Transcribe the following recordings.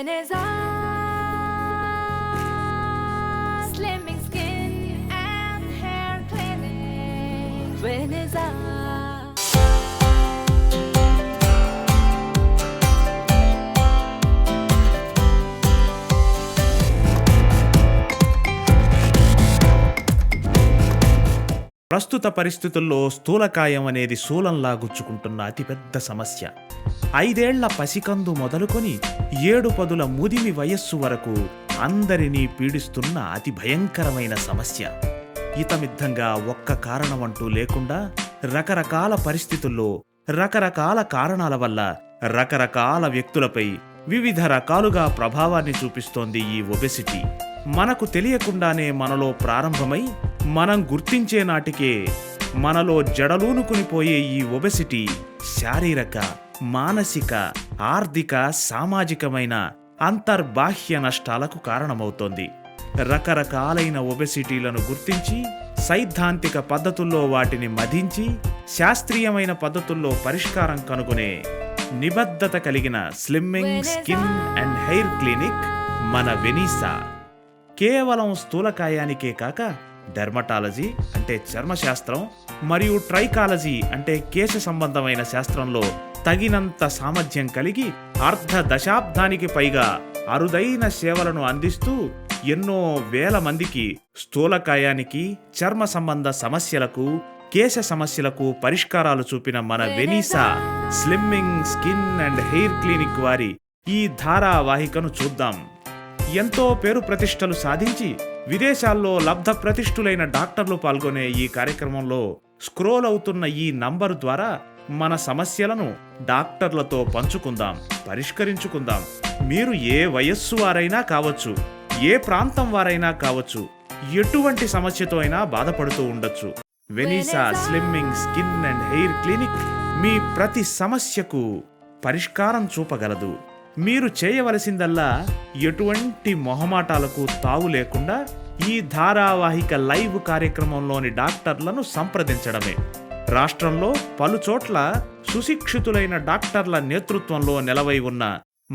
Veneza Slimming Skin and Hair Clinic. Veneza. ప్రస్తుత పరిస్థితుల్లో స్థూలకాయం అనేది శూలంలా గుచ్చుకుంటున్న అతిపెద్ద సమస్య. 5 ఏళ్ల పసికందు మొదలుకొని 7 ముదిమి వయస్సు వరకు అందరినీ పీడిస్తున్న అతి భయంకరమైన సమస్య. ఇతమిద్ధంగా ఒక్క కారణమంటూ లేకుండా రకరకాల పరిస్థితుల్లో రకరకాల కారణాల వల్ల రకరకాల వ్యక్తులపై వివిధ రకాలుగా ప్రభావాన్ని చూపిస్తోంది ఈ ఒబెసిటీ. మనకు తెలియకుండానే మనలో ప్రారంభమై మనం గుర్తించే నాటికే మనలో జడలూనుకునిపోయే ఈ ఒబెసిటీ శారీరక, మానసిక, ఆర్థిక, సామాజికమైన అంతర్బాహ్య నష్టాలకు కారణమవుతోంది. రకరకాలైన ఒబెసిటీలను గుర్తించి సైద్ధాంతిక పద్ధతుల్లో వాటిని మదించి శాస్త్రీయమైన పద్ధతుల్లో పరిష్కారం కనుగొనే నిబద్ధత కలిగిన slimming skin and hair clinic మన వెనీసా. కేవలం స్థూలకాయానికే కాక డెర్మటాలజీ అంటే చర్మశాస్త్రం మరియు ట్రైకాలజీ అంటే కేశ సంబంధమైన శాస్త్రంలో తగినంత సామర్థ్యం కలిగి అర్ధ దశాబ్దానికి పైగా అరుదైన సేవలను అందిస్తూ ఎన్నో వేల మందికి స్థూలకాయానికి, చర్మ సంబంధ సమస్యలకు, కేశ సమస్యలకు పరిష్కారాలు చూపిన మన Veneza slimming skin and hair clinic వారి ఈ ధారావాహికను చూద్దాం. ఎంతో పేరు ప్రతిష్టలు సాధించి విదేశాల్లో లబ్ధ ప్రతిష్ఠులైన డాక్టర్లు పాల్గొనే ఈ కార్యక్రమంలో స్క్రోల్ అవుతున్న ఈ నంబరు ద్వారా మన సమస్యలను డాక్టర్లతో పంచుకుందాం, పరిష్కరించుకుందాం. మీరు ఏ వయస్సు వారైనా కావచ్చు, ఏ ప్రాంతం వారైనా కావచ్చు, ఎటువంటి సమస్యతో అయినా బాధపడుతూ ఉండొచ్చు. Veneza slimming skin and hair clinic మీ ప్రతి సమస్యకు పరిష్కారం చూపగలదు. మీరు చేయవలసిందల్లా ఎటువంటి మొహమాటాలకు తావు లేకుండా ఈ ధారావాహిక లైవ్ కార్యక్రమంలోని డాక్టర్లను సంప్రదించడమే. రాష్ట్రంలో పలుచోట్ల సుశిక్షితులైన డాక్టర్ల నేతృత్వంలో నెలవై ఉన్న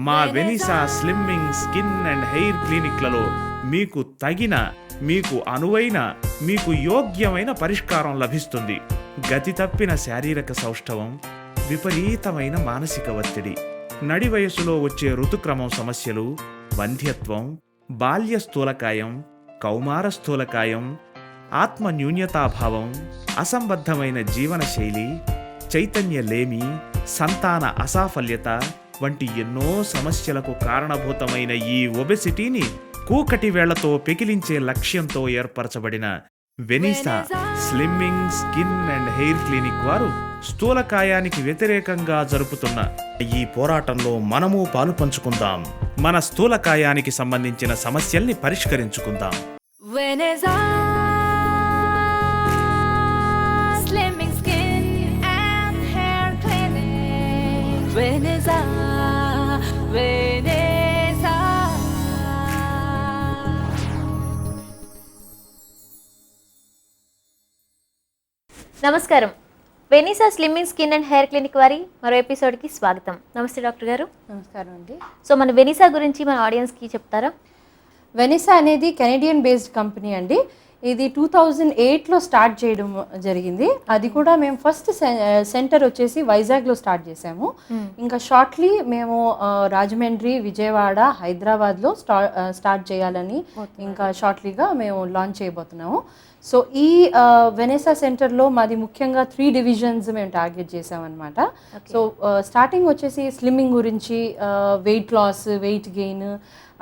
మా వెనీసా స్లిమ్మింగ్ స్కిన్ అండ్ హెయిర్ క్లినిక్లలో మీకు తగిన, మీకు అనువైన, మీకు యోగ్యమైన పరిష్కారం లభిస్తుంది. గతి తప్పిన శారీరక సౌష్ఠవం, విపరీతమైన మానసిక ఒత్తిడి, నడి వయసులో వచ్చే ఋతుక్రమం సమస్యలు, వంధ్యత్వం, బాల్య స్థూలకాయం, కౌమార స్థూలకాయం, ఆత్మ న్యూన్యతాభావం, అసంబద్ధమైన జీవనశైలి, చైతన్యలేమి, సంతాన అసాఫల్యత వంటి ఎన్నో సమస్యలకు కారణభూతమైన ఈ ఒబెసిటీని కూకటి వేళ్లతో పెకిలించే లక్ష్యంతో ఏర్పరచబడిన Veneza slimming skin and hair clinic వారు స్థూలకాయానికి వ్యతిరేకంగా జరుపుతున్న ఈ పోరాటంలో మనము పాలు పంచుకుందాం. మన స్థూలకాయానికి సంబంధించిన సమస్యల్ని పరిష్కరించుకుందాం. Veneza Slimming Skin and Hair Clinic. Veneza, Veneza. నమస్కారం. Veneza slimming skin and hair clinic వారి మరో ఎపిసోడ్కి స్వాగతం. నమస్తే డాక్టర్ గారు. నమస్కారం అండి. సో మన వెనీసా గురించి మన ఆడియన్స్కి చెప్తారా? వెనీసా అనేది కెనేడియన్ బేస్డ్ కంపెనీ అండి. ఇది 2008లో స్టార్ట్ చేయడం జరిగింది. అది కూడా మేము ఫస్ట్ సెంటర్ వచ్చేసి వైజాగ్లో స్టార్ట్ చేసాము. ఇంకా షార్ట్లీ మేము రాజమండ్రి, విజయవాడ, హైదరాబాద్లో స్టార్ట్ చేయాలని ఇంకా షార్ట్లీగా మేము లాంచ్ చేయబోతున్నాము. సో ఈ వెనీసా సెంటర్లో మాది ముఖ్యంగా 3 డివిజన్స్ మేము టార్గెట్ చేసామన్నమాట. సో స్టార్టింగ్ వచ్చేసి స్లిమ్మింగ్ గురించి, వెయిట్ లాస్, వెయిట్ గెయిన్,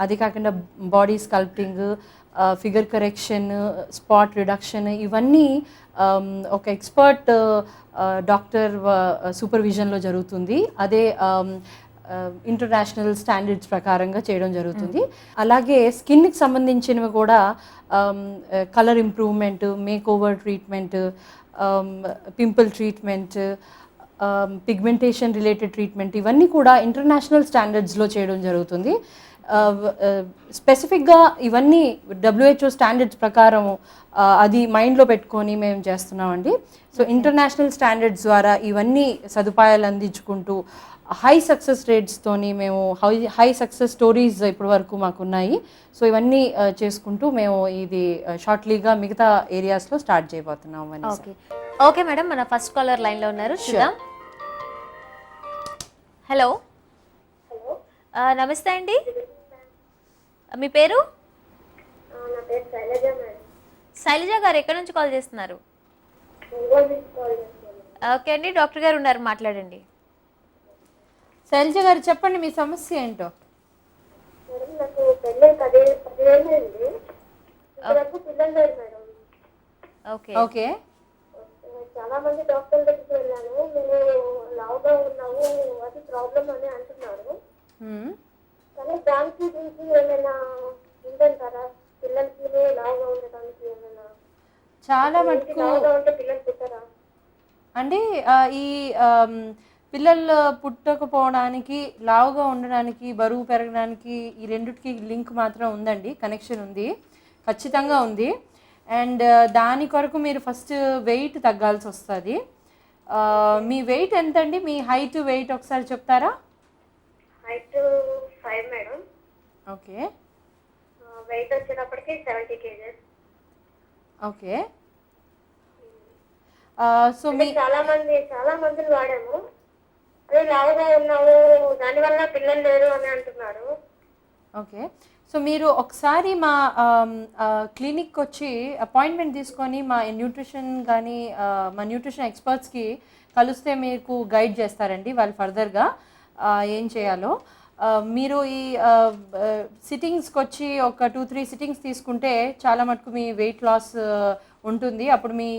అది కాకుండా body sculpting, figure correction, spot reduction, ఇవన్నీ ఒక ఎక్స్పర్ట్ డాక్టర్ సూపర్విజన్లో జరుగుతుంది. అదే ఇంటర్నేషనల్ స్టాండర్డ్స్ ప్రకారంగా చేయడం జరుగుతుంది. అలాగే స్కిన్కి సంబంధించినవి కూడా colour improvement, make over treatment, pimple treatment, pigmentation related treatment, ఇవన్నీ కూడా ఇంటర్నేషనల్ స్టాండర్డ్స్లో చేయడం జరుగుతుంది. స్పెసిఫిక్గా ఇవన్నీ WHO స్టాండర్డ్స్ ప్రకారం అది మైండ్లో పెట్టుకొని మేము చేస్తున్నామండి. సో ఇంటర్నేషనల్ స్టాండర్డ్స్ ద్వారా ఇవన్నీ సదుపాయాలు అందించుకుంటూ హై సక్సెస్ రేట్స్తోని మేము హై సక్సెస్ స్టోరీస్ ఇప్పటి వరకు మాకు ఉన్నాయి. సో ఇవన్నీ చేసుకుంటూ మేము ఇది షార్ట్లీగా మిగతా ఏరియాస్లో స్టార్ట్ చేయబోతున్నాం అని. ఓకే ఓకే మేడం, మన ఫస్ట్ కాలర్ లైన్లో ఉన్నారు, చూద్దాం. హలో, నమస్తే అండి, మీ పేరు? నా పేరు శైలజ మేడం. శైలజ గారు ఎక్కడి నుంచి కాల్ చేస్తున్నారు? ఒంగోలు నుంచి కాల్ చేస్తున్నాను. ఓకే అండి, డాక్టర్ గారు ఉన్నారు, మాట్లాడండి. శైలజ గారు చెప్పండి మీ సమస్య ఏంటో. మేడం నాకు పెళ్ళి 10 ఏళ్ళు అయింది. ఇంతవరకు పిల్లలు లేరు మేడం. ఓకే ఓకే చాలా మంది డాక్టర్ల దగ్గరికి వెళ్ళాను. మేము లావుగా ఉన్నాము, అది ప్రాబ్లం అని అంటున్నారు. కానీ దానికి దీనికి ఏమైనా ఉందంటారా? పిల్లలకి లావుగా ఉండడానికి ఏమైనా? చాలా మటుకు లావుగా ఉంటే పిల్లలు పుట్టరా? అంటే ఈ పిల్లలు పుట్టకపోవడానికి, లావుగా ఉండడానికి, బరువు పెరగడానికి ఈ రెండిటికి లింక్ మాత్రం ఉందండి, కనెక్షన్ ఉంది, ఖచ్చితంగా ఉంది. అండ్ దాని కొరకు మీరు ఫస్ట్ వెయిట్ తగ్గాల్సి వస్తుంది. మీ వెయిట్ ఎంత అండి? మీ హైట్ వెయిట్ ఒకసారి చెప్తారా? Height 5 madam. ఓకే వెయిట్ వచ్చేటప్పటికి 70 kgs. ఓకే సో మీ చాలా మందిని వాడాము. అదే లావుగా ఉన్నాము, దానివల్ల పిల్లలు లేరు అని అంటున్నారు. ఓకే సో మీరు ఒకసారి మా క్లినిక్ వచ్చి అపాయింట్మెంట్ తీసుకొని మా న్యూట్రిషన్ కానీ మా న్యూట్రిషన్ ఎక్స్పర్ట్స్కి కలిస్తే మీకు గైడ్ చేస్తారండి వాళ్ళు ఫర్దర్గా ఏం చేయాలో. మీరు ఈ సిట్టింగ్స్కి వచ్చి ఒక 2-3 సిట్టింగ్స్ తీసుకుంటే చాలా మటుకు మీ వెయిట్ లాస్ ఉంటుంది. అప్పుడు మీ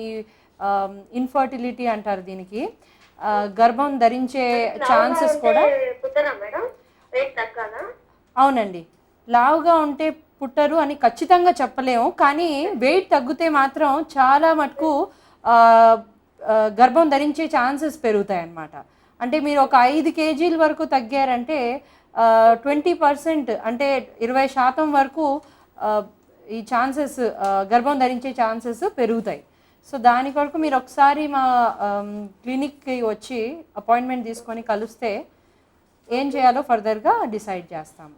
ఇన్ఫర్టిలిటీ అంటారు దీనికి, గర్భం ధరించే ఛాన్సెస్ కూడా. పుట్టరా మేడం? వెయిట్ తగ్గాలా? అవునండి, లావుగా ఉంటే పుట్టరు అని ఖచ్చితంగా చెప్పలేము, కానీ వెయిట్ తగ్గితే మాత్రం చాలా మటుకు గర్భం ధరించే ఛాన్సెస్ పెరుగుతాయి అన్నమాట. అంటే మీరు ఒక 5 kg వరకు తగ్గారంటే 20%, అంటే 20% వరకు ఈ ఛాన్సెస్, గర్భం ధరించే ఛాన్సెస్ పెరుగుతాయి. సో దాని కొరకు మీరు ఒకసారి మా క్లినిక్కి వచ్చి అపాయింట్మెంట్ తీసుకొని కలిస్తే ఏం చేయాలో ఫర్దర్గా డిసైడ్ చేస్తాము.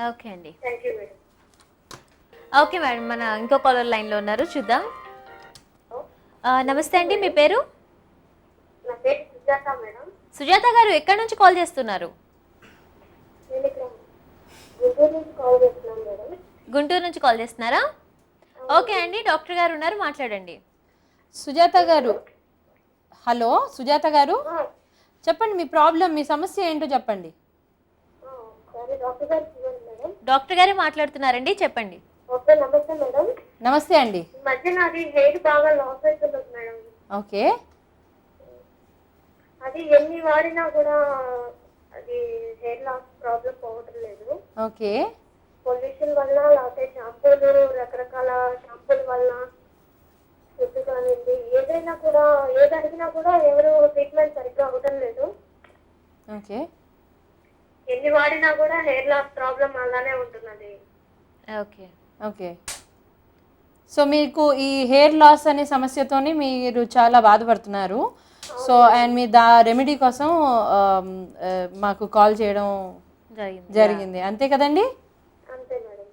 ఓకే అండి, thank you madam. Okay madam, మన ఇంకో కాలర్ లైన్లో ఉన్నారు, చూద్దాం. నమస్తే అండి, మీ పేరు? నా పేరు సుజాత మేడం. సుజాత గారు ఎక్కడి నుంచి కాల్ చేస్తున్నారు? నేను ఇక్కడ గుంటూరు నుంచి కాల్ చేస్తున్నాను మేడం. గుంటూరు నుంచి కాల్ చేస్తున్నారా? ఓకే అండి, డాక్టర్ గారు ఉన్నారు, మాట్లాడండి. సుజాత గారు, హలో సుజాత గారు, చెప్పండి మీ ప్రాబ్లం, మీ సమస్య ఏంటో చెప్పండి. సరే డాక్టర్ గారు చూడండి మేడం. డాక్టర్ గారే మాట్లాడుతున్నారండి, చెప్పండి. ఓకే నమస్తే మేడం. నమస్తే అండి. ఈ మధ్య నాది హెయిర్ బాగా లాస్ అవుతుంది మేడం. ఓకే అది ఎన్ని వాడినా కూడా అది హెయిర్ లాస్ ప్రాబ్లం పోవటం లేదు. ఓకే పొల్యూషన్ వల్ల, లేకపోతే షాంపూలు, రకరకాల షాంపూల వల్ల, ఫుడ్ కానివ్వండి, ఏదైనా కూడా, ఏది అడిగినా కూడా ఎవరు ట్రీట్మెంట్ సరిగ్గా అవ్వటం లేదు. ఓకే ఎన్ని వాడినా కూడా హెయిర్ లాస్ ప్రాబ్లం అలానే ఉంటున్నది. ఓకే ఓకే సో మీకు ఈ హెయిర్ లాస్ అనే సమస్యతోని మీరు చాలా బాధపడుతున్నారు. సో అండ్ మీ రెమెడీ కోసం మాకు కాల్ చేయడం జరిగింది, అంతే కదండి? అంతే మేడం.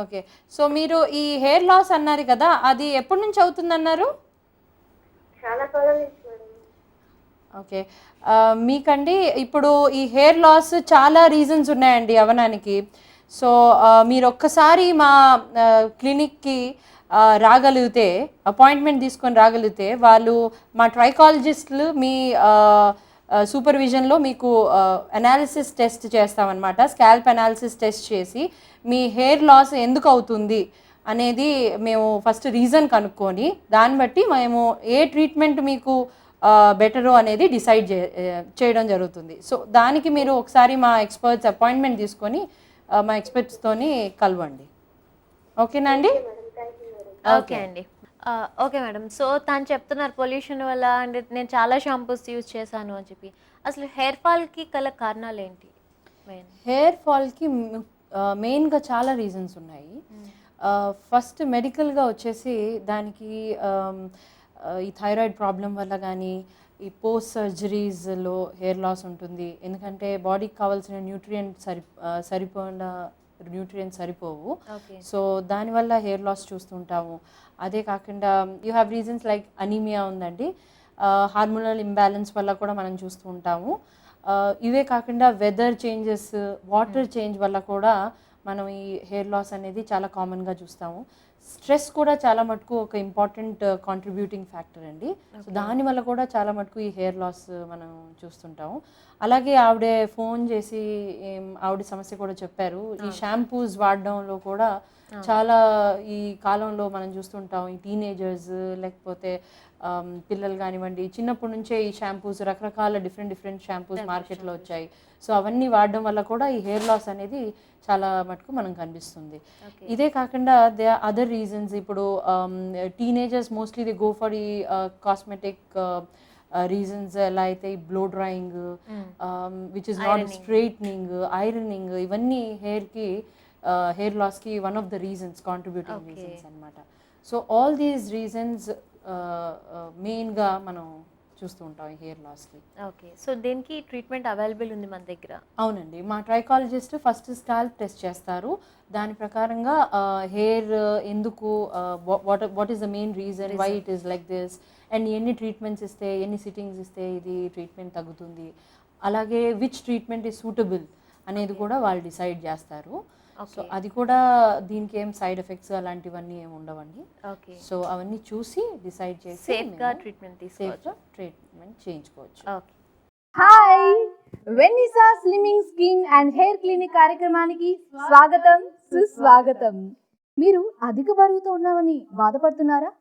ఓకే సో మీరు ఈ హెయిర్ లాస్ అన్నారు కదా, అది ఎప్పటి నుంచి అవుతుందన్నారు? చాలా కాలం నుంచి మేడం. ఓకే మీకండి ఇప్పుడు ఈ హెయిర్ లాస్ చాలా రీజన్స్ ఉన్నాయండి అవడానికి. సో మీరు ఒక్కసారి మా క్లినిక్కి రాగలిగితే, అపాయింట్మెంట్ తీసుకొని రాగలిగితే, వాళ్ళు మా ట్రైకాలజిస్టులు మీ సూపర్విజన్లో మీకు అనాలిసిస్ టెస్ట్ చేస్తామన్నమాట. స్కాల్ప్ అనాలిసిస్ టెస్ట్ చేసి మీ హెయిర్ లాస్ ఎందుకు అవుతుంది అనేది మేము ఫస్ట్ రీజన్ కనుక్కొని దాన్ని బట్టి మేము ఏ ట్రీట్మెంట్ మీకు బెటరు అనేది డిసైడ్ చేయడం జరుగుతుంది. సో దానికి మీరు ఒకసారి మా ఎక్స్పర్ట్స్ అపాయింట్మెంట్ తీసుకొని మా ఎక్స్పర్ట్స్తోని కలవండి. ఓకేనా అండి? ఓకే అండి, ఓకే మేడం. సో తను చెప్తున్నారు పొల్యూషన్ వల్ల, అంటే నేను చాలా షాంపూస్ యూజ్ చేశాను అని చెప్పి. అసలు హెయిర్ ఫాల్కి గల కారణాలు ఏంటి? హెయిర్ ఫాల్కి మెయిన్గా చాలా రీజన్స్ ఉన్నాయి. ఫస్ట్ మెడికల్గా వచ్చేసి దానికి ఈ థైరాయిడ్ ప్రాబ్లం వల్ల కానీ, ఈ పోస్ట్ సర్జరీస్లో హెయిర్ లాస్ ఉంటుంది, ఎందుకంటే బాడీకి కావాల్సిన న్యూట్రియంట్స్ సరిపోవు. సో దానివల్ల హెయిర్ లాస్ చూస్తుంటాము. అదే కాకుండా you have reasons like anaemia ఉందండి, హార్మోనల్ ఇంబ్యాలెన్స్ వల్ల కూడా మనం చూస్తూ ఉంటాము. ఇవే కాకుండా వెదర్ చేంజెస్, వాటర్ చేంజ్ వల్ల కూడా మనం ఈ హెయిర్ లాస్ అనేది చాలా కామన్గా చూస్తాము. స్ట్రెస్ కూడా చాలా మటుకు ఒక ఇంపార్టెంట్ కాంట్రిబ్యూటింగ్ ఫ్యాక్టర్ అండి. సో దానివల్ల కూడా చాలా మటుకు ఈ హెయిర్ లాస్ మనం చూస్తుంటాము. అలాగే ఆవిడ ఫోన్ చేసి ఆవిడ సమస్య కూడా చెప్పారు. ఈ షాంపూస్ వాడడంలో కూడా చాలా ఈ కాలంలో మనం చూస్తుంటాం, ఈ టీనేజర్స్ లేకపోతే పిల్లలు కానివ్వండి, చిన్నప్పటి నుంచే ఈ షాంపూస్, రకరకాల డిఫరెంట్ షాంపూస్ మార్కెట్లో వచ్చాయి. సో అవన్నీ వాడడం వల్ల కూడా ఈ హెయిర్ లాస్ అనేది చాలా మటుకు మనం కనిపిస్తుంది. ఇదే కాకుండా దే ఆర్ అదర్ రీజన్స్. ఇప్పుడు teenagers mostly they go for ఈ కాస్మెటిక్ రీజన్స్, ఎలా అయితే ఈ blow drying, which is not straightening, ironing, ఇవన్నీ హెయిర్ లాస్కి one of the reasons, contributing reasons అనమాట. సో ఆల్ దీస్ రీజన్స్ మెయిన్గా మనం చూస్తూ ఉంటాం ఈ హెయిర్ లాస్కి. ఓకే, సో దేనికి ట్రీట్మెంట్ అవైలబుల్ ఉంది మన దగ్గర? అవునండి, మా ట్రైకాలజిస్ట్ ఫస్ట్ స్కాల్ప్ టెస్ట్ చేస్తారు. దాని ప్రకారంగా హెయిర్ ఎందుకు, what is the main reason why it is like this, and ఎన్ని ట్రీట్మెంట్స్ ఇస్తే, ఎన్ని సిట్టింగ్స్ ఇస్తే ఇది ట్రీట్మెంట్ తగ్గుతుంది, అలాగే విచ్ ట్రీట్మెంట్ ఈజ్ సూటబుల్ అనేది కూడా వాళ్ళు డిసైడ్ చేస్తారు. సో అది కూడా దీనికి ఏం సైడ్ ఎఫెక్ట్స్ అలాంటివన్నీ ఏమి ఉండవండి. ఓకే, సో అవన్నీ చూసి డిసైడ్ చేసి సేఫ్గా ట్రీట్మెంట్ చేయించుకోవచ్చు. Okay. Hi, Veneza slimming skin and hair clinic కార్యక్రమానికి స్వాగతం, సుస్వాగతం. మీరు అధిక బరువుతో ఉన్నామని బాధపడుతున్నారా?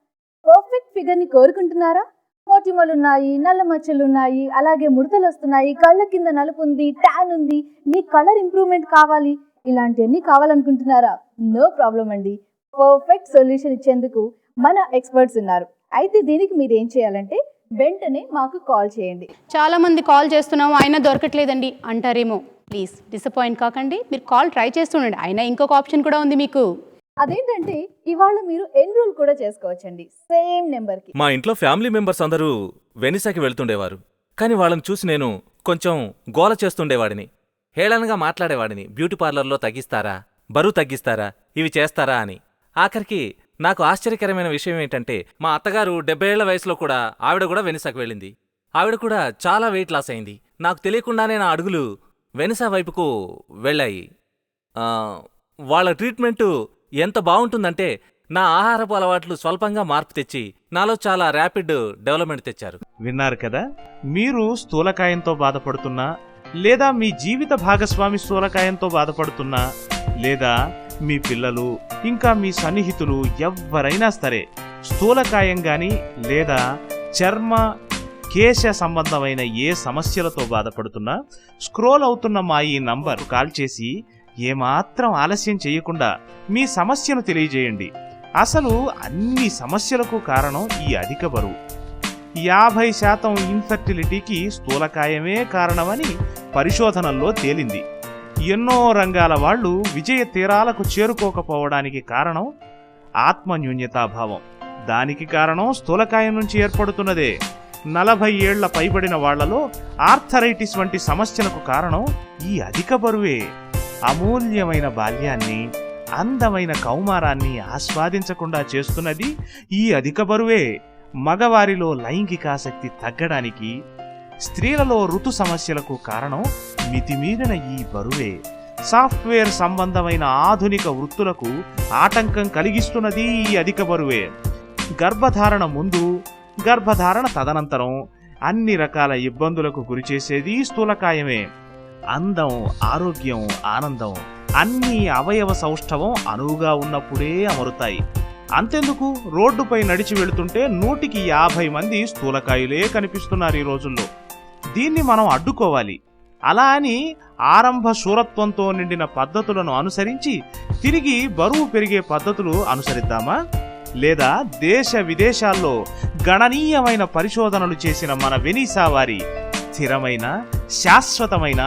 పర్ఫెక్ట్ ఫిగర్ ని కోరుకుంటున్నారా? మొటిమలు ఉన్నాయి, నల్ల మచ్చలు ఉన్నాయి, అలాగే ముడతలు వస్తున్నాయి, కళ్ళ కింద నలుపు ఉంది, ట్యాన్ ఉంది, మీ కలర్ ఇంప్రూవ్మెంట్ కావాలి, ఇలాంటివన్నీ కావాలనుకుంటున్నారా? నో ప్రాబ్లం అండి, పర్ఫెక్ట్ సొల్యూషన్ ఇచ్చేందుకు మన ఎక్స్పర్ట్స్ ఉన్నారు. అయితే దీనికి మీరు ఏం చేయాలంటే వెంటనే మాకు కాల్ చేయండి. చాలా మంది కాల్ చేస్తున్నాము అయినా దొరకట్లేదండి అంటారేమో. ప్లీజ్ డిసప్పాయింట్ కాకండి, మీరు కాల్ ట్రై చేస్తుండండి, అయినా ఇంకొక ఆప్షన్ కూడా ఉంది మీకు. అదేంటంటే ఇవాళ మీరు ఎన్రోల్ కూడా చేసుకోవచ్చండి సేమ్ నెంబర్కి. మా ఇంట్లో ఫ్యామిలీ మెంబర్స్ అందరూ వెనిసాకి వెళ్తుండేవారు, కానీ వాళ్ళని చూసి నేను కొంచెం గోల చేస్తుండేవాడిని, హేళనగా మాట్లాడేవాడిని. బ్యూటీ పార్లర్లో తగ్గిస్తారా, బరువు తగ్గిస్తారా, ఇవి చేస్తారా అని. ఆఖరికి నాకు ఆశ్చర్యకరమైన విషయం ఏంటంటే, మా అత్తగారు 70 ఏళ్ల వయసులో కూడా ఆవిడ కూడా వెనిసాకు వెళ్ళింది. ఆవిడ కూడా చాలా వెయిట్ లాస్ అయింది. నాకు తెలియకుండానే నా అడుగులు వెనిసా వైపుకు వెళ్ళాయి. వాళ్ళ ట్రీట్మెంటు ఎంత బాగుంటుందంటే, నా ఆహారపు అలవాట్లు స్వల్పంగా మార్పు తెచ్చి నాలో చాలా ర్యాపిడ్ డెవలప్మెంట్ తెచ్చారు. విన్నారు కదా, మీరు స్థూలకాయంతో బాధపడుతున్నా, లేదా మీ జీవిత భాగస్వామి స్థూలకాయంతో బాధపడుతున్నా, లేదా మీ పిల్లలు ఇంకా మీ సన్నిహితులు ఎవ్వరైనా సరే స్థూలకాయం గాని లేదా చర్మ కేశ సంబంధమైన ఏ సమస్యలతో బాధపడుతున్నా, స్క్రోల్ అవుతున్న మా ఈ నంబర్ కాల్ చేసి ఏమాత్రం ఆలస్యం చేయకుండా మీ సమస్యను తెలియజేయండి. అసలు అన్ని సమస్యలకు కారణం ఈ అధిక బరువు. 50% ఇన్ఫెర్టిలిటీకి స్థూలకాయమే కారణమని పరిశోధనల్లో తేలింది. ఎన్నో రంగాల వాళ్లు విజయ తీరాలకు చేరుకోకపోవడానికి కారణం ఆత్మన్యూన్యతాభావం. దానికి కారణం స్థూలకాయం నుంచి ఏర్పడుతున్నదే. 40 ఏళ్ల పైబడిన వాళ్లలో ఆర్థరైటిస్ వంటి సమస్యలకు కారణం ఈ అధిక బరువే. అమూల్యమైన బాల్యాన్ని, అందమైన కౌమారాన్ని ఆస్వాదించకుండా చేస్తున్నది ఈ అధిక బరువే. మగవారిలో లైంగికాసక్తి తగ్గడానికి, స్త్రీలలో ఋతు సమస్యలకు కారణం మితిమీరిన ఈ బరువే. సాఫ్ట్వేర్ సంబంధమైన ఆధునిక వృత్తులకు ఆటంకం కలిగిస్తున్నది ఈ అధిక బరువే. గర్భధారణ ముందు, గర్భధారణ తదనంతరం అన్ని రకాల ఇబ్బందులకు గురిచేసేది స్థూలకాయమే. అందం, ఆరోగ్యం, ఆనందం అన్ని అవయవ సౌష్ఠవం అనువుగా ఉన్నప్పుడే అమరుతాయి. అంతెందుకు, రోడ్డుపై నడిచి వెళుతుంటే 100కి 50 మంది స్థూలకాయులే కనిపిస్తున్నారు ఈ రోజుల్లో. దీన్ని మనం అడ్డుకోవాలి. అలా అని ఆరంభ శూరత్వంతో నిండిన పద్ధతులను అనుసరించి తిరిగి బరువు పెరిగే పద్ధతులు అనుసరిద్దామా? లేదా దేశ విదేశాల్లో గణనీయమైన పరిశోధనలు చేసిన మన వెనిసా వారి స్థిరమైన, శాశ్వతమైన,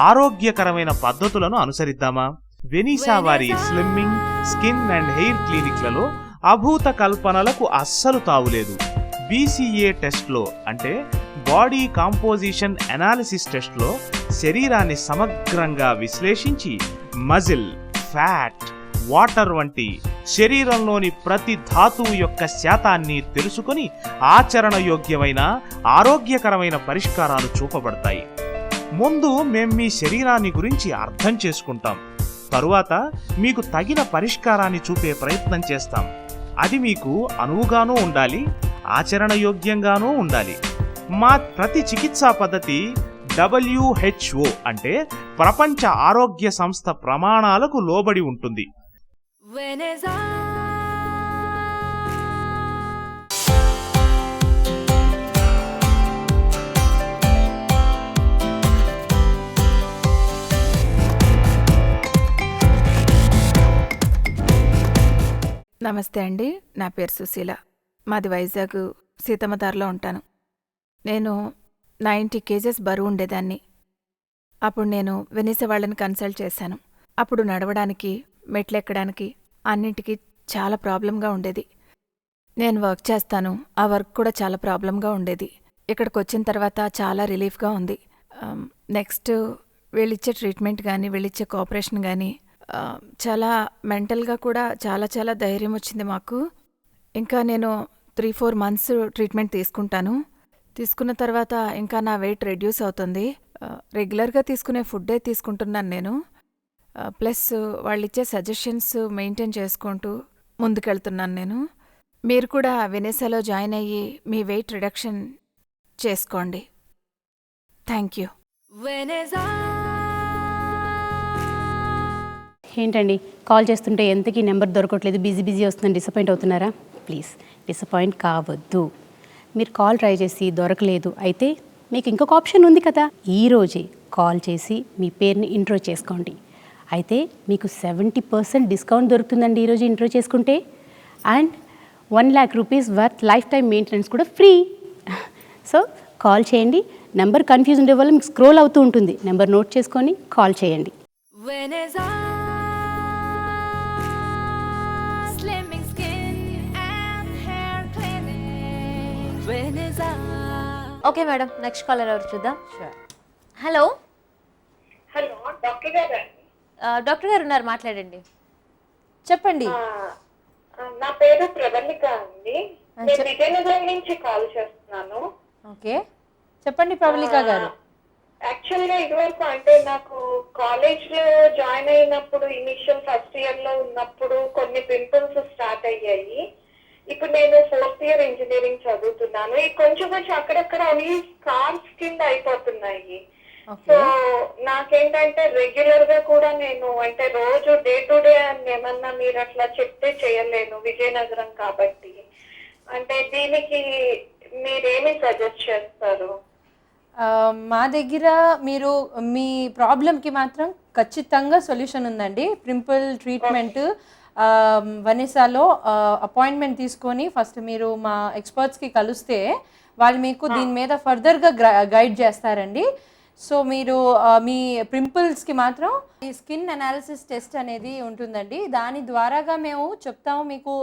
ఆరోగ్యకరమైన పద్ధతులను అనుసరిద్దామా? వెనిసా వారి స్లిమ్మింగ్, స్కిన్ అండ్ హెయిర్ క్లినిక్లలో అభూత కల్పనలకు అస్సలు తావులేదు. BCA టెస్ట్లో అంటే బాడీ కాంపోజిషన్ అనాలిసిస్ టెస్ట్లో శరీరాన్ని సమగ్రంగా విశ్లేషించి మజిల్, ఫ్యాట్, వాటర్ వంటి శరీరంలోని ప్రతి ధాతువు యొక్క శాతాన్ని తెలుసుకొని ఆచరణయోగ్యమైన ఆరోగ్యకరమైన పరిష్కారాలు చూపబడతాయి. ముందు మేం మీ శరీరాన్ని గురించి అర్థం చేసుకుంటాం. తరువాత మీకు తగిన పరిష్కారాన్ని చూపే ప్రయత్నం చేస్తాం. అది మీకు అనువుగానూ ఉండాలి, ఆచరణయోగ్యంగానూ ఉండాలి. మా ప్రతి చికిత్సా పద్ధతి WHO అంటే ప్రపంచ ఆరోగ్య సంస్థ ప్రమాణాలకు లోబడి ఉంటుంది. Veneza. నమస్తే అండి, నా పేరు సుశీల. మాది వైజాగ్ సీతమ్మదారిలో ఉంటాను. నేను 90 కేజెస్ బరువు ఉండేదాన్ని. అప్పుడు నేను వెనిసా వాళ్ళని కన్సల్ట్ చేశాను. అప్పుడు నడవడానికి, మెట్లెక్కడానికి అన్నింటికి చాలా ప్రాబ్లంగా ఉండేది. నేను వర్క్ చేస్తాను, ఆ వర్క్ కూడా చాలా ప్రాబ్లంగా ఉండేది. ఇక్కడికి వచ్చిన తర్వాత చాలా రిలీఫ్గా ఉంది. నెక్స్ట్ వీళ్ళిచ్చే ట్రీట్మెంట్ కానీ, వీళ్ళిచ్చే కోఆపరేషన్ కానీ చాలా మెంటల్గా కూడా చాలా చాలా ధైర్యం వచ్చింది మాకు. ఇంకా నేను 3-4 మంత్స్ ట్రీట్మెంట్ తీసుకుంటాను. తీసుకున్న తర్వాత ఇంకా నా వెయిట్ రెడ్యూస్ అవుతుంది. రెగ్యులర్గా తీసుకునే ఫుడ్డే తీసుకుంటున్నాను నేను. ప్లస్ వాళ్ళిచ్చే సజెషన్స్ మెయింటైన్ చేసుకుంటూ ముందుకెళ్తున్నాను నేను. మీరు కూడా వెనిసాలో జాయిన్ అయ్యి మీ వెయిట్ రిడక్షన్ చేసుకోండి. Thank you. Veneza. ఏంటండి కాల్ చేస్తుంటే ఎంతకీ నెంబర్ దొరకట్లేదు, బిజీ వస్తుందని డిసప్పాయింట్ అవుతున్నారా? ప్లీజ్ డిసప్పాయింట్ కావద్దు. మీరు కాల్ ట్రై చేసి దొరకలేదు అయితే మీకు ఇంకొక ఆప్షన్ ఉంది కదా. ఈరోజే కాల్ చేసి మీ పేరుని ఇంట్రో చేసుకోండి. అయితే మీకు 70% డిస్కౌంట్ దొరుకుతుందండి ఈరోజు ఇంట్రో చేసుకుంటే. And 1 lakh rupees worth lifetime maintenance కూడా ఫ్రీ. సో కాల్ చేయండి. నెంబర్ కన్ఫ్యూజ్ ఉండే వల్ల మీకు స్క్రోల్ అవుతూ ఉంటుంది. నెంబర్ నోట్ చేసుకొని కాల్ చేయండి. Veneza. Slimming skin and hair clinic. Veneza. Okay madam, next caller ఎవరు చూద్దాం. హలో హలో, డాక్టర్ గారు. డాక్టర్ గారు ఉన్నారు, మాట్లాడండి. చెప్పండి. నా పేరు ప్రవళిక అండి. నేను విజయనగరం నుంచి కాల్ చేస్తున్నాను. ఓకే, చెప్పండి ప్రవళిక గారు. యాక్చువల్ గా ఇదివరకు అంటే నాకు కాలేజ్ లో జాయిన్ అయినప్పుడు ఇనిషియల్ ఫస్ట్ ఇయర్ లో ఉన్నప్పుడు కొన్ని పింపుల్స్ స్టార్ట్ అయ్యాయి. ఇప్పుడు నేను 4th ఇయర్ ఇంజనీరింగ్ చదువుతున్నాను. కొంచెం కొంచెం అక్కడక్కడ అవి స్కార్స్ కింద అయిపోతున్నాయి. సో నాకేంటంటే రెగ్యులర్ గా కూడా నేను అంటే రోజు డే టు డే ఏమన్నా మీరు అట్లా చెప్తే చేయలేను, విజయనగరం కాబట్టి. అంటే దీనికి మీరేమి సజెస్ట్ చేస్తారు? మా దగ్గర మీరు మీ ప్రాబ్లంకి మాత్రం ఖచ్చితంగా సొల్యూషన్ ఉందండి. పింపుల్ ట్రీట్మెంట్ వెనిసాలో అపాయింట్మెంట్ తీసుకొని ఫస్ట్ మీరు మా ఎక్స్పర్ట్స్కి కలిస్తే వాళ్ళు మీకు దీని మీద ఫర్దర్గా గైడ్ చేస్తారండి. సో మీరు మీ పింపుల్స్కి మాత్రం ఈ స్కిన్ అనాలిసిస్ టెస్ట్ అనేది ఉంటుందండి. దాని ద్వారాగా మేము చెప్తాము మీకు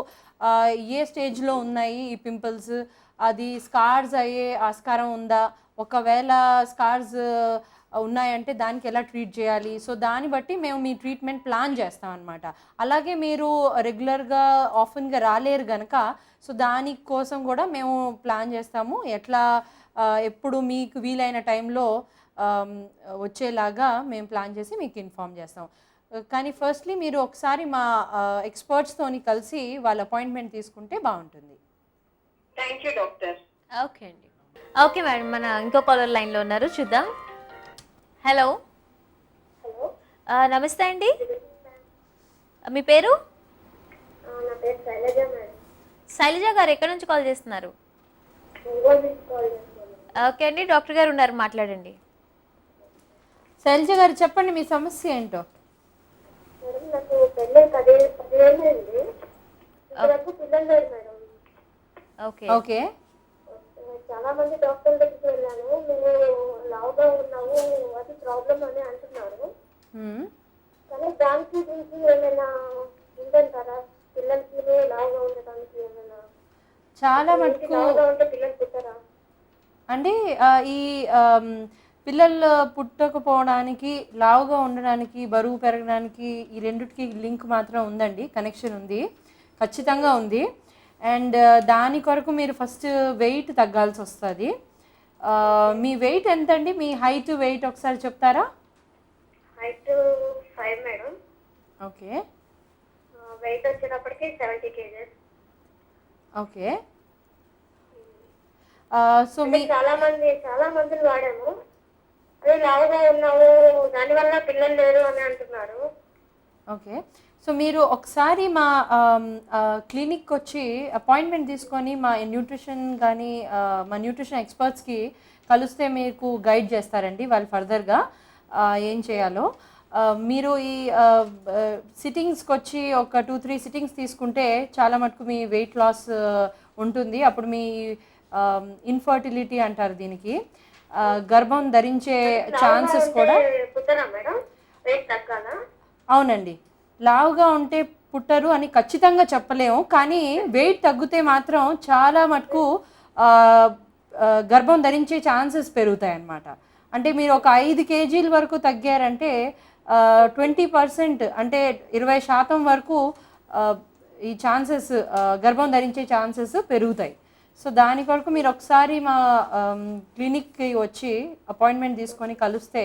ఏ స్టేజ్లో ఉన్నాయి ఈ పింపుల్స్, అది స్కార్స్ అయ్యే ఆస్కారం ఉందా, ఒకవేళ స్కార్స్ ఉన్నాయంటే దానికి ఎలా ట్రీట్ చేయాలి. సో దాన్ని బట్టి మేము మీ ట్రీట్మెంట్ ప్లాన్ చేస్తాం అనమాట. అలాగే మీరు రెగ్యులర్గా ఆఫెన్గా రాలేరు కనుక సో దానికోసం కూడా మేము ప్లాన్ చేస్తాము. ఎట్లా ఎప్పుడు మీకు వీలైన టైంలో వచ్చేలాగా మేము ప్లాన్ చేసి మీకు ఇన్ఫామ్ చేస్తాం. కానీ ఫస్ట్లీ మీరు ఒకసారి మా ఎక్స్పర్ట్స్తోని కలిసి వాళ్ళ అపాయింట్మెంట్ తీసుకుంటే బాగుంటుంది. Thank you doctor. ఓకే అండి. ఓకే మేడం, మన ఇంకో కాలర్ లైన్లో ఉన్నారు, చూద్దాం. హలో. హలో, నమస్తే అండి, మీ పేరు? నా పేరు శైలజ మేడం. శైలజ గారు ఎక్కడి నుంచి కాల్ చేస్తున్నారు? ఒంగోలు నుంచి కాల్ చేస్తున్నాను. ఓకే అండి, డాక్టర్ గారు ఉన్నారు, మాట్లాడండి. శైలజ గారు చెప్పండి మీ సమస్య ఏంటో. మేడం, నాకు పెళ్ళి 10 ఏళ్ళు అయింది. ఇంతవరకు పిల్లలు లేరు మేడం. ఓకే ఓకే, చాలా మంది డాక్టర్ దగ్గరికి వెళ్ళాను. నేను లావుగా ఉన్నావు, అది ప్రాబ్లం అని అంటున్నారు. కానీ దానికి దీనికి ఏమైనా ఉందంటారా? పిల్లలకి లావుగా ఉండడానికి ఏమైనా చాలా మటుకు లావుగా ఉంటే పిల్లలు పుట్టారా? అంటే ఈ పిల్లలు పుట్టకపోవడానికి, లావుగా ఉండడానికి, బరువు పెరగడానికి ఈ రెండిటికి లింక్ మాత్రం ఉందండి, కనెక్షన్ ఉంది, ఖచ్చితంగా ఉంది. అండ్ దాని కొరకు మీరు ఫస్ట్ వెయిట్ తగ్గాల్సి వస్తుంది. మీ వెయిట్ ఎంత అండి? మీ హైట్ వెయిట్ ఒకసారి చెప్తారా? Height 5 madam. ఓకే. వెయిట్ వచ్చేటప్పటికి 70 kgs. ఓకే. సో మీ చాలా మందిని వాడాము, అదే లావుగా ఉన్నాము, దానివల్ల పిల్లలు లేరు అని అంటున్నారు. ఓకే. సో మీరు ఒకసారి మా క్లినిక్ వచ్చి అపాయింట్మెంట్ తీసుకొని మా న్యూట్రిషన్ కానీ మా న్యూట్రిషన్ ఎక్స్పర్ట్స్కి కలిస్తే మీకు గైడ్ చేస్తారండి వాళ్ళు ఫర్దర్గా ఏం చేయాలో. మీరు ఈ సిట్టింగ్స్కి వచ్చి ఒక 2-3 సిట్టింగ్స్ తీసుకుంటే చాలా మటుకు మీ వెయిట్ లాస్ ఉంటుంది. అప్పుడు మీ ఇన్ఫర్టిలిటీ అంటారు దీనికి, గర్భం ధరించే ఛాన్సెస్ కూడా. అవునండి, లావుగా ఉంటే పుట్టరు అని ఖచ్చితంగా చెప్పలేము, కానీ వెయిట్ తగ్గితే మాత్రం చాలా మటుకు గర్భం ధరించే ఛాన్సెస్ పెరుగుతాయి అన్నమాట. అంటే మీరు ఒక 5 kg వరకు తగ్గారంటే 20%, అంటే 20% వరకు ఈ ఛాన్సెస్, గర్భం ధరించే ఛాన్సెస్ పెరుగుతాయి. సో దాని కొరకు మీరు ఒకసారి మా క్లినిక్కి వచ్చి అపాయింట్మెంట్ తీసుకొని కలిస్తే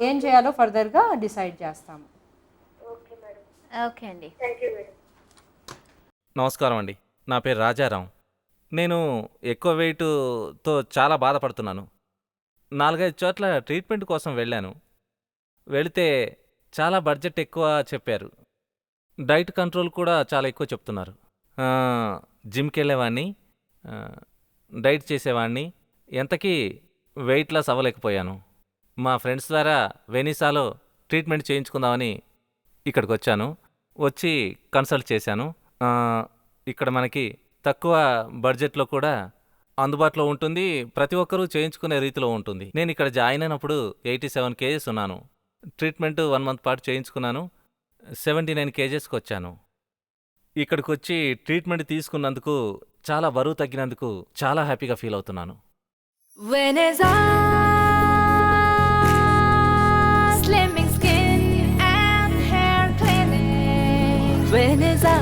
ఏం చేయాలో ఫర్దర్గా డిసైడ్ చేస్తాము. ఓకే అండి. నమస్కారం అండి, నా పేరు రాజారాం. నేను ఎక్కువ వెయిట్తో చాలా బాధపడుతున్నాను. 4-5 చోట్ల ట్రీట్మెంట్ కోసం వెళ్ళాను. వెళితే చాలా బడ్జెట్ ఎక్కువ చెప్పారు. డైట్ కంట్రోల్ కూడా చాలా ఎక్కువ చెప్తున్నారు. జిమ్కి వెళ్ళేవాడిని, డైట్ చేసేవాడిని, ఎంతకీ వెయిట్ లాస్ అవ్వలేకపోయాను. మా ఫ్రెండ్స్ ద్వారా వెనిసాలో ట్రీట్మెంట్ చేయించుకుందామని ఇక్కడికి వచ్చాను. వచ్చి కన్సల్ట్ చేశాను. ఇక్కడ మనకి తక్కువ బడ్జెట్లో కూడా అందుబాటులో ఉంటుంది, ప్రతి ఒక్కరూ చేయించుకునే రీతిలో ఉంటుంది. నేను ఇక్కడ జాయిన్ అయినప్పుడు 87 kgs ఉన్నాను. ట్రీట్మెంట్ 1 month పాటు చేయించుకున్నాను. 79 kgsకి వచ్చాను. ఇక్కడికి వచ్చి ట్రీట్మెంట్ తీసుకున్నందుకు, చాలా బరువు తగ్గినందుకు చాలా హ్యాపీగా ఫీల్ అవుతున్నాను. Veneza Slimming Skin and Hair Clinic. Veneza